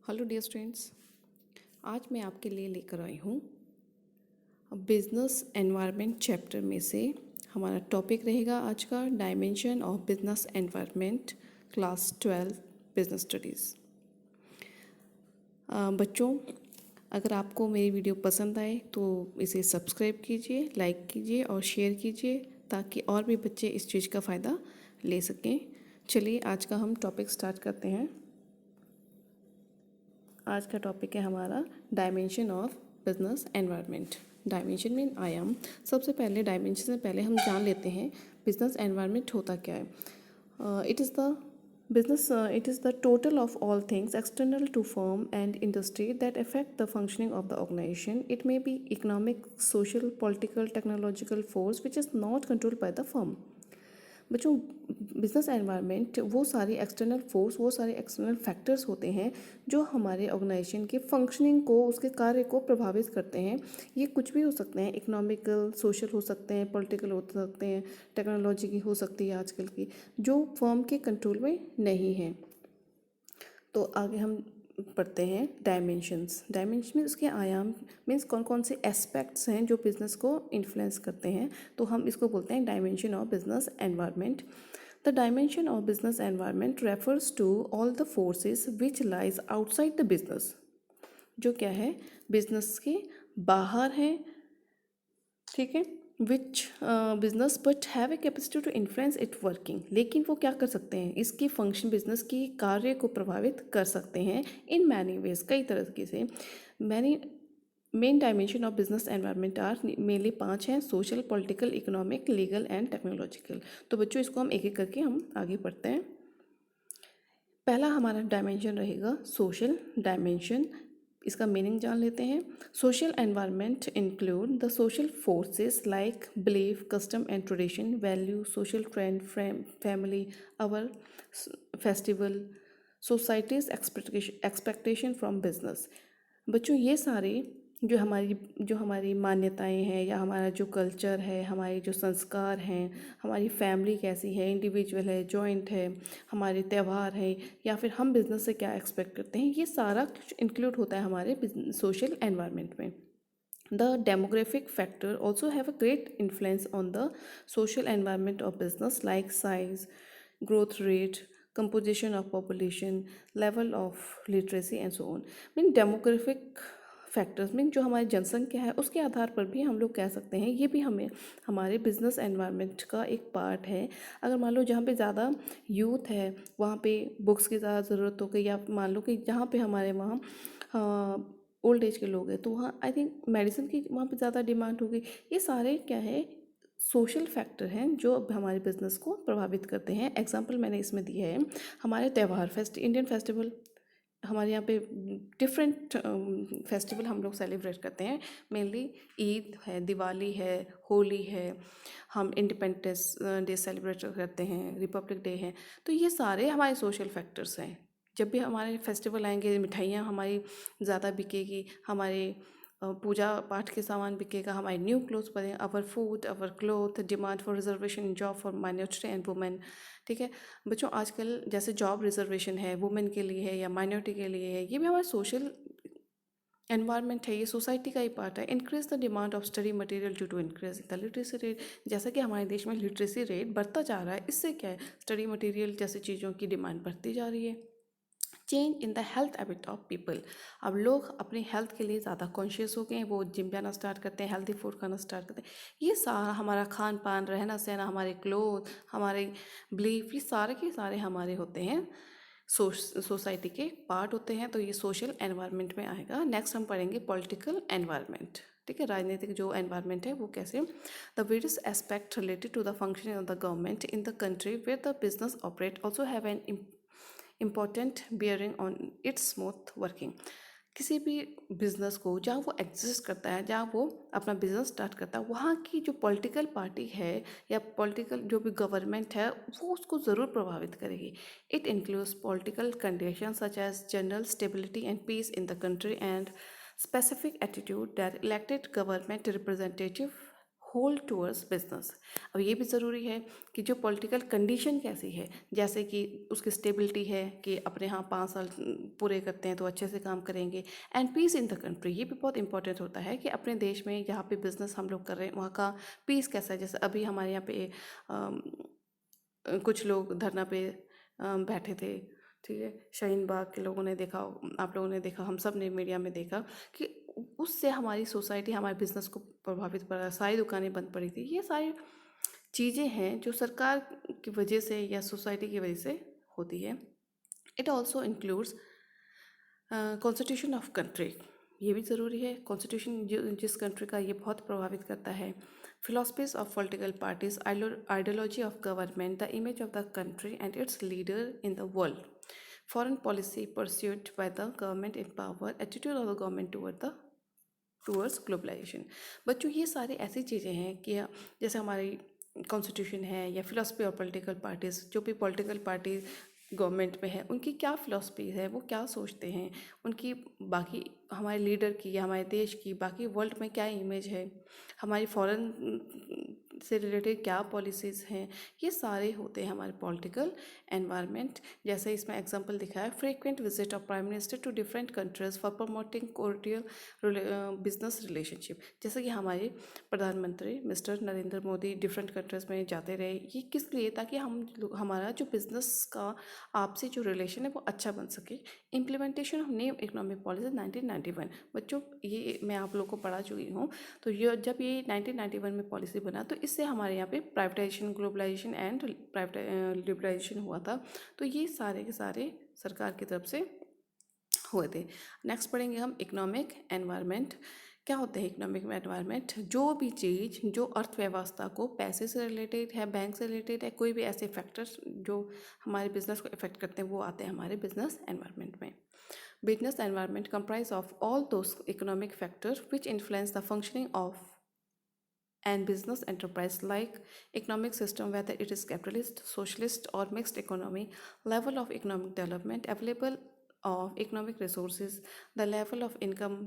Hello dear students, आज मैं आपके लिए लेकर आई हूँ बिजनेस एनवायरनमेंट चैप्टर में से हमारा टॉपिक रहेगा आज का dimension of business environment class 12 business studies. बच्चों, अगर आपको मेरी वीडियो पसंद आए तो इसे सब्सक्राइब कीजिए, लाइक कीजिए और शेयर कीजिए ताकि और भी बच्चे इस चीज़ का फ़ायदा ले सकें। चलिए आज का हम टॉपिक स्टार्ट करते हैं। आज का टॉपिक है हमारा dimension of business environment. Dimension mean आयाम। सबसे पहले डायमेंशन से पहले हम जान लेते हैं बिजनेस एनवायरनमेंट होता क्या है। It is the total of all things external to firm and industry that affect the functioning of the organization. It may be economic, social, political, technological force which is not controlled by the firm. बच्चों, business environment वो सारी external force, वो सारे external factors होते हैं जो हमारे organisation के फंक्शनिंग को, उसके कार्य को प्रभावित करते हैं। ये कुछ भी हो सकते हैं, इकोनॉमिकल, सोशल हो सकते हैं, पॉलिटिकल हो सकते हैं, टेक्नोलॉजी की हो सकती है आजकल की, जो फर्म के कंट्रोल में नहीं है। तो आगे हम पढ़ते हैं डायमेंशंस। डायमेंशन में उसके आयाम मीन्स कौन कौन से एस्पेक्ट्स हैं जो बिजनेस को इन्फ्लुएंस करते हैं, तो हम इसको बोलते हैं dimension of business environment. The dimension of business environment refers to all the forces which lies outside the business. जो क्या है, बिजनेस के बाहर है, ठीक है, which business but have a capacity to influence it working. लेकिन वो क्या कर सकते हैं, इसकी फंक्शन, बिजनेस की कार्य को प्रभावित कर सकते हैं इन मैनी वेज, कई तरीके से। Many main dimension of business environment are mainly 5 हैं: social, political, economic, legal and technological. तो बच्चों, इसको हम एक एक करके हम आगे पढ़ते हैं। पहला हमारा डायमेंशन रहेगा सोशल डायमेंशन। इसका मीनिंग जान लेते हैं। Social environment include the social forces like belief, custom and tradition, value, social trend, family, our festival, societies expectation from business. बच्चों, ये सारे जो हमारी मान्यताएं हैं, या हमारा जो कल्चर है, हमारे जो संस्कार हैं, हमारी फैमिली कैसी है, इंडिविजुअल है, जॉइंट है, हमारे त्यौहार हैं, या फिर हम बिज़नेस से क्या एक्सपेक्ट करते हैं, ये सारा कुछ इंक्लूड होता है हमारे सोशल एनवायरनमेंट में। The demographic factor also have a great influence on the social environment of business, like size, growth rate, composition of population, level of literacy and so on. Mean demographic factors में जो हमारी जनसंख्या है उसके आधार पर भी हम लोग कह सकते हैं, ये भी हमें हमारे बिजनेस एनवायरनमेंट का एक पार्ट है। अगर मान लो जहाँ पे ज़्यादा यूथ है वहाँ पे बुक्स की ज़्यादा ज़रूरत हो गई, या मान लो कि जहाँ पे हमारे वहाँ ओल्ड एज के लोग हैं तो वहाँ आई थिंक मेडिसिन की वहाँ पे ज़्यादा डिमांड होगी। ये सारे क्या है, सोशल फैक्टर हैं जो अब हमारे बिजनेस को प्रभावित करते हैं। एग्जांपल मैंने इसमें दिया है हमारे त्यौहार, इंडियन फेस्टिवल। हमारे यहाँ पे डिफरेंट फेस्टिवल हम लोग सेलिब्रेट करते हैं। मेनली ईद है, दिवाली है, होली है, हम इंडिपेंडेंस डे सेलिब्रेट करते हैं, रिपब्लिक डे है। तो ये सारे हमारे सोशल फैक्टर्स हैं। जब भी हमारे फेस्टिवल आएंगे, मिठाइयाँ हमारी ज़्यादा बिकेगी, हमारे पूजा पाठ के सामान बिकेगा, हमारे न्यू क्लोथ्स बने, our food, our cloth, demand for reservation, job for minority and women. ठीक है बच्चों, आजकल जैसे जॉब रिजर्वेशन है वुमेन के लिए है या माइनॉरिटी के लिए है, ये भी हमारे सोशल एनवायरनमेंट है, ये सोसाइटी का ही पार्ट है। Increase the demand of study material due to increase the literacy rate. जैसा कि हमारे देश में लिटरेसी रेट बढ़ता जा रहा है, इससे क्या है, स्टडी मटेरियल जैसी चीज़ों की डिमांड बढ़ती जा रही है। Change in the health habit of people. अब लोग अपनी हेल्थ के लिए ज़्यादा कॉन्शियस हो गए हैं, वो जिम जाना स्टार्ट करते हैं, हेल्दी फूड खाना स्टार्ट करते हैं। ये सारा हमारा खान पान, रहना सहना, हमारे क्लोथ, हमारे बिलीफ, ये सारे के सारे हमारे होते हैं, सोसाइटी के पार्ट होते हैं। तो ये सोशल एनवायरनमेंट में आएगा। नेक्स्ट हम पढ़ेंगे पॉलिटिकल एनवायरनमेंट। ठीक है, राजनीतिक जो एनवायरनमेंट है वो कैसे, the various aspect related to the functioning of the government in the country where the business operate also have an important bearing on its smooth working. किसी भी बिजनेस को जहाँ वो एग्जिस्ट करता है, जहाँ वो अपना बिजनेस स्टार्ट करता है, वहाँ की जो पॉलिटिकल पार्टी है या पॉलिटिकल जो भी गवर्नमेंट है वो उसको ज़रूर प्रभावित करेगी। It includes political condition such as general stability and peace in the country and specific attitude that elected government representative hold towards business. अब ये भी ज़रूरी है कि जो पॉलिटिकल कंडीशन कैसी है, जैसे कि उसकी स्टेबिलिटी है कि अपने यहाँ 5 साल पूरे करते हैं तो अच्छे से काम करेंगे, and peace in the country, ये भी बहुत इंपॉर्टेंट होता है कि अपने देश में जहाँ पे बिजनेस हम लोग कर रहे हैं वहाँ का पीस कैसा है। जैसे अभी हमारे यहाँ पे कुछ लोग धरना पे बैठे थे, ठीक है, शाहीन बाग के लोगों ने देखा, आप लोगों ने देखा, हम सब ने मीडिया में देखा कि उससे हमारी सोसाइटी, हमारे बिजनेस को प्रभावित पड़ा, सारी दुकानें बंद पड़ी थी। ये सारी चीज़ें हैं जो सरकार की वजह से या सोसाइटी की वजह से होती है। It also includes constitution of country, ये भी ज़रूरी है। कॉन्स्टिट्यूशन जिस कंट्री का, ये बहुत प्रभावित करता है। Philosophies of political parties, ideology of government, the image of the country and its leader in the world, foreign policy pursued by the government in power, attitude of the government towards globalization. बच्चों, ये सारी ऐसी चीज़ें हैं कि जैसे हमारी constitution है या फिलोसफी और पॉलिटिकल पार्टीज़, जो भी पॉलिटिकल पार्टी गवर्नमेंट में है उनकी क्या फिलॉसफी है, वो क्या सोचते हैं, उनकी बाकी हमारे लीडर की या हमारे देश की बाकी वर्ल्ड में क्या इमेज है, हमारी फॉरेन से रिलेटेड क्या पॉलिसीज़ हैं, ये सारे होते हैं हमारे पॉलिटिकल एनवायरनमेंट। जैसे इसमें एग्जांपल दिखा है, frequent visit of prime minister to different countries for promoting cordial business relationship. जैसे कि हमारे प्रधानमंत्री mister Narendra Modi different countries में जाते रहे, ये किस लिए, ताकि हमारा जो बिज़नेस का आपसी जो रिलेशन है वो अच्छा बन सके। Implementation of new economic policy 1991। बच्चों, ये मैं आप लोगों को पढ़ा चुकी हूँ। तो ये जब ये 1991 में पॉलिसी बना तो इससे हमारे यहाँ पे प्राइवेटाइजेशन, ग्लोबलाइजेशन एंड लिबरलाइजेशन हुआ था। तो ये सारे के सारे सरकार की तरफ से हुए थे। नेक्स्ट पढ़ेंगे हम इकोनॉमिक एनवायरनमेंट। क्या होते हैं इकोनॉमिक एनवायरनमेंट? जो भी चीज़ जो अर्थव्यवस्था को पैसे से रिलेटेड है, बैंक से रिलेटेड है, कोई भी ऐसे फैक्टर्स जो हमारे बिजनेस को इफेक्ट करते हैं, वो आते हैं हमारे बिजनेस एनवायरनमेंट में। Business environment comprise of all those economic factors which influence the functioning of an business enterprise, like economic system, whether it is capitalist, socialist or mixed economy, level of economic development, available of economic resources, the level of income,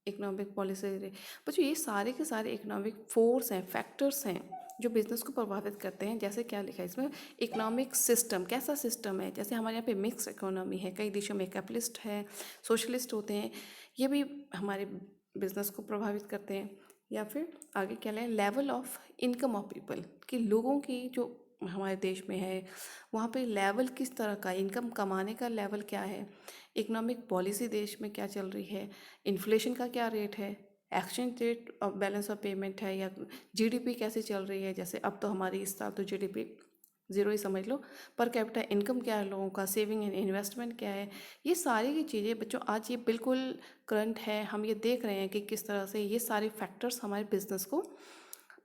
economic policy. बच्चों, ये सारे के सारे economic force हैं, factors हैं जो business को प्रभावित करते हैं। जैसे क्या लिखा है इसमें, इकोनॉमिक सिस्टम, कैसा सिस्टम है। जैसे हमारे यहाँ पे मिक्स इकोनॉमी है, कई देशों में कैपिटलिस्ट है, सोशलिस्ट होते हैं, ये भी हमारे बिज़नेस को प्रभावित करते हैं। या फिर आगे क्या लें, level of income of people, कि लोगों की जो हमारे देश में है वहाँ पे लेवल किस तरह का, इनकम कमाने का लेवल क्या है, इकोनॉमिक पॉलिसी देश में क्या चल रही है, इन्फ्लेशन का क्या रेट है, exchange rate of balance of payment है, या जीडीपी कैसे चल रही है। जैसे अब तो हमारी इस साल तो जीडीपी ज़ीरो ही समझ लो। पर कैपिटा इनकम क्या है लोगों का, सेविंग एंड इन्वेस्टमेंट क्या है, ये सारी की चीज़ें बच्चों आज ये बिल्कुल करंट है। हम ये देख रहे हैं कि किस तरह से ये सारे फैक्टर्स हमारे बिजनेस को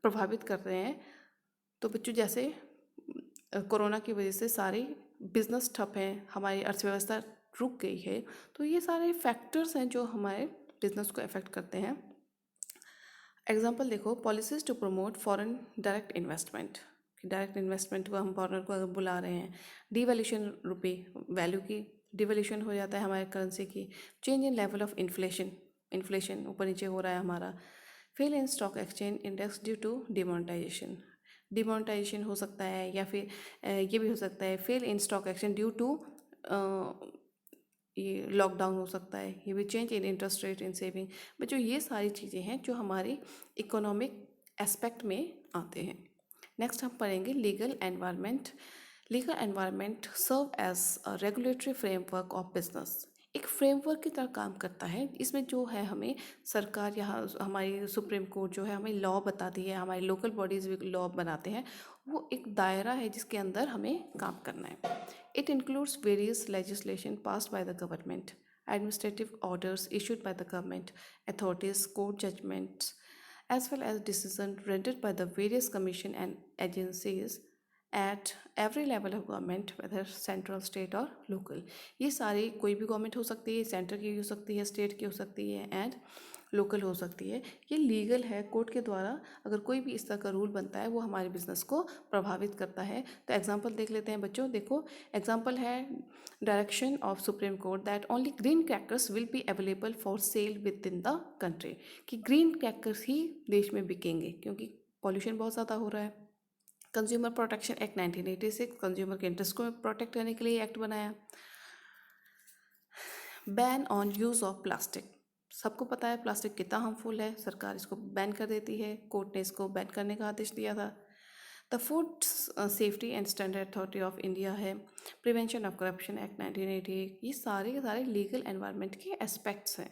प्रभावित कर रहे हैं। तो बच्चों, जैसे कोरोना की वजह से सारे बिजनेस ठप हैं, हमारी अर्थव्यवस्था रुक गई है, तो ये सारे फैक्टर्स हैं जो हमारे बिजनेस को अफेक्ट करते हैं। एग्जाम्पल देखो, policies to promote foreign direct investment. Direct investment को हम फॉरेनर को अगर बुला रहे हैं, डिवैल्यूएशन रुपए वैल्यू की डिवैल्यूएशन हो जाता है हमारे करेंसी की, change in level of inflation ऊपर नीचे हो रहा है हमारा, fell in stock exchange index due to demonetization हो सकता है, या फिर ये भी हो सकता है fell in stock exchange due to ये लॉकडाउन हो सकता है, ये भी change in interest rate in saving. बच्चों, ये सारी चीज़ें हैं जो हमारी इकोनॉमिक एस्पेक्ट में आते हैं। नेक्स्ट हम पढ़ेंगे legal environment. Legal environment serve as a regulatory framework of business, एक फ्रेमवर्क की तरह काम करता है। इसमें जो है हमें सरकार या हमारी सुप्रीम कोर्ट जो है हमें लॉ बताती है, हमारी लोकल बॉडीज़ भी लॉ बनाते हैं, वो एक दायरा है जिसके अंदर हमें काम करना है। It includes various legislation passed by the government, administrative orders issued by the government authorities, court judgments, as well as decisions rendered by the various commission and agencies at every level of government, whether central, state or local। ये सारी कोई भी government हो सकती है, centre की हो सकती है, स्टेट की हो सकती है एंड लोकल हो सकती है। ये लीगल है, कोर्ट के द्वारा अगर कोई भी इस तरह का रूल बनता है वो हमारे बिजनेस को प्रभावित करता है। तो एग्जांपल देख लेते हैं बच्चों। देखो, एग्जांपल है direction of supreme court that only green crackers will be available for sale with in the country, कि ग्रीन क्रैकर्स ही देश में बिकेंगे, क्योंकि पॉल्यूशन बहुत ज़्यादा हो रहा है। कंज्यूमर प्रोटेक्शन एक्ट 1986 कंज्यूमर के इंटरेस्ट को प्रोटेक्ट करने के लिए एक्ट बनाया। Ban on use of plastic, सबको पता है प्लास्टिक कितना हार्मफुल है, सरकार इसको बैन कर देती है, कोर्ट ने इसको बैन करने का आदेश दिया था। The food safety and standard authority of India है, प्रिवेंशन ऑफ करप्शन एक्ट 1988, ये सारे के सारे लीगल एनवायरनमेंट के एस्पेक्ट्स हैं।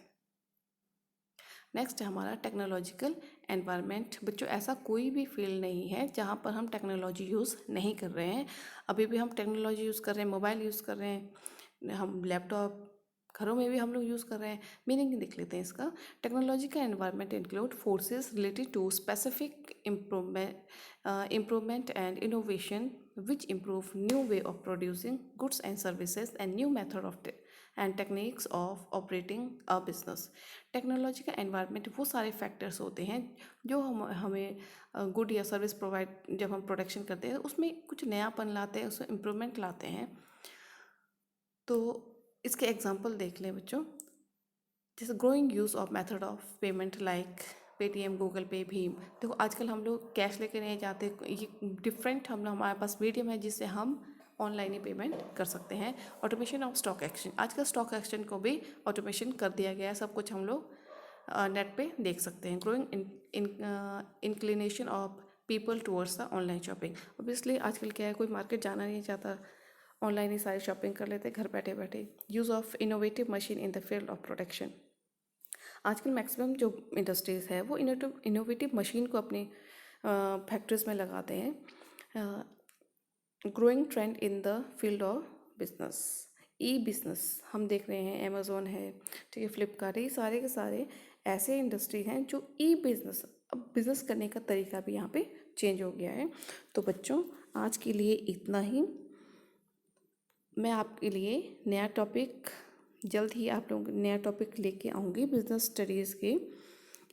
नेक्स्ट है हमारा टेक्नोलॉजिकल एनवायरनमेंट। बच्चों ऐसा कोई भी फील्ड नहीं है जहाँ पर हम टेक्नोलॉजी यूज़ नहीं कर रहे हैं। अभी भी हम टेक्नोलॉजी यूज़ कर रहे हैं, मोबाइल यूज़ कर रहे हैं, हम लैपटॉप घरों में भी हम लोग यूज़ कर रहे हैं। मीनिंग देख लेते हैं इसका। टेक्नोलॉजी का environment include forces related to specific improvement and innovation which improve new way of producing goods and services and new method of and techniques of operating a business। Technology का environment वो सारे factors होते हैं जो हमें good या service provide जब हम प्रोडक्शन करते हैं उसमें कुछ नयापन लाते हैं, उसमें इम्प्रूवमेंट लाते हैं। तो इसके एग्जांपल देख लें बच्चों, जैसे growing use of method of payment like Paytm, Google पे, भीम। देखो आजकल हम लोग कैश लेके नहीं जाते, ये डिफरेंट हमारे पास मीडियम है जिससे हम ऑनलाइन ही पेमेंट कर सकते हैं। ऑटोमेशन ऑफ स्टॉक एक्सचेंज, आजकल स्टॉक एक्सचेंज को भी ऑटोमेशन कर दिया गया है, सब कुछ हम लोग नेट पे देख सकते हैं। Growing inclination of people towards the online shopping, obviously आजकल क्या है, कोई मार्केट जाना नहीं चाहता, ऑनलाइन ही सारी शॉपिंग कर लेते घर बैठे बैठे। Use of innovative machine in the field of production, आजकल मैक्सिमम जो इंडस्ट्रीज़ है वो इनोवेटिव मशीन को अपनी फैक्ट्रीज में लगाते हैं। Growing trend in the field of business, E business हम देख रहे हैं, अमेज़ोन है, ठीक है, फ्लिपकार्ट है, ये सारे के सारे ऐसे इंडस्ट्री हैं जो ई बिजनेस, अब बिज़नेस करने का तरीका भी यहाँ पे चेंज हो गया है। तो बच्चों आज के लिए इतना ही। मैं आपके लिए नया टॉपिक जल्द ही आप लोगों नया टॉपिक लेके आऊँगी बिज़नेस स्टडीज़ के,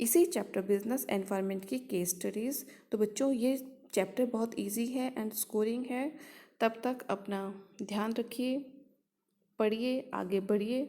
इसी चैप्टर बिजनेस एनवायरनमेंट की केस स्टडीज़। तो बच्चों ये चैप्टर बहुत इजी है एंड स्कोरिंग है, तब तक अपना ध्यान रखिए, पढ़िए, आगे बढ़िए।